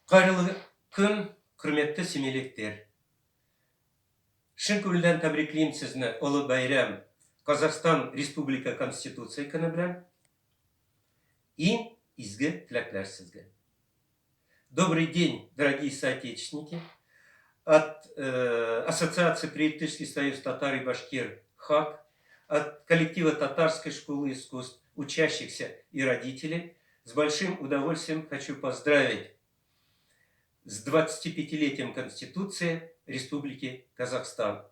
Кайрылы күн, құрметті семейліктер. Шын көңілден тәбриклеймін сізні ұлы байрам Қазақстан Республика Конституция күні білән. Ең изгі тіләкләр сізге. Добрый день, дорогие соотечественники. От Ассоциации Приятельский союз татар и башкир ХАК, от коллектива Татарской школы искусств, учащихся и родителей, с большим удовольствием хочу поздравить с 25-летием Конституции Республики Казахстан.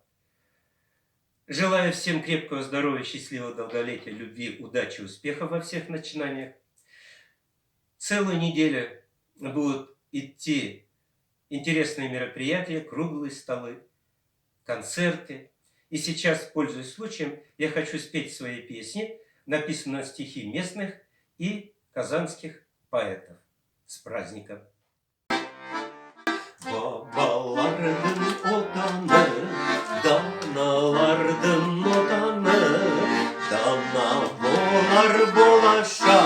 Желаю всем крепкого здоровья, счастливого долголетия, любви, удачи, успехов во всех начинаниях. Целую неделю будут идти интересные мероприятия, круглые столы, концерты. И сейчас, пользуясь случаем, я хочу спеть свои песни, написанные на стихи местных и казанских поэтов. С праздником! Babaların otanı, danaların otanı, dana bolar bolaşa,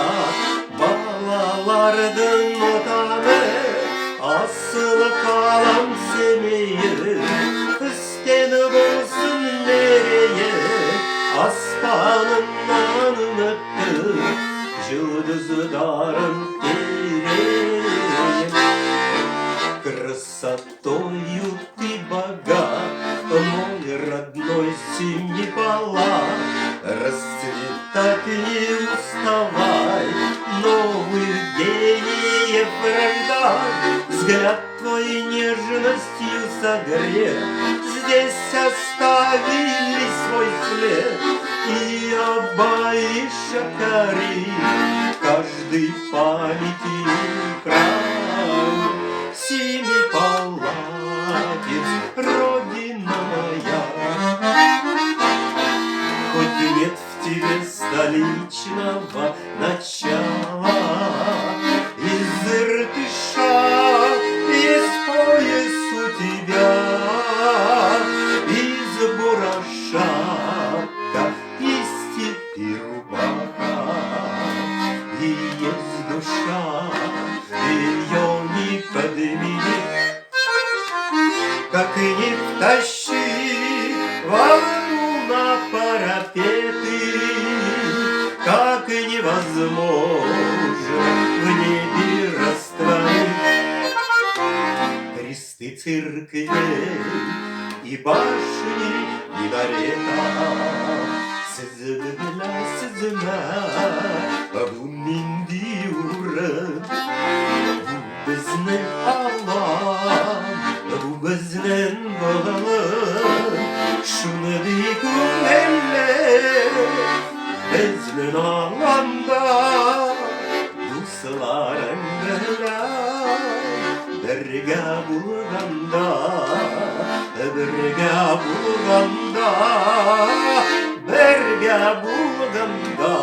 balalardın otanı, asılı kalan semeyi, kısteni bulsun nereye, aspanından öptü, yıldızı darın dereye. Красотою ты богат, мой родной Семипала. Расцветать не уставай, новых гениев рождай. Взгляд твой нежностью согрет, здесь оставили свой след. И Абай Шакари каждый памяти край. Семипалатец, родина моя, хоть нет в тебе столичного начала, из Иртыша, из пояс у тебя, из Бурашака, из степи рубаха, и есть душа, ее не подними, как и не втащи волну на парапеты, как и невозможно в небе растворить кресты церквей и башни минаретов. Сызына bu minди урын, bu bizning Alloh, bu bizning Bog'imiz. Shuni deykum eller, bizning olamda do'stlaring bilan birga bo'lganda, birga bo'lganda, birga bo'lganda.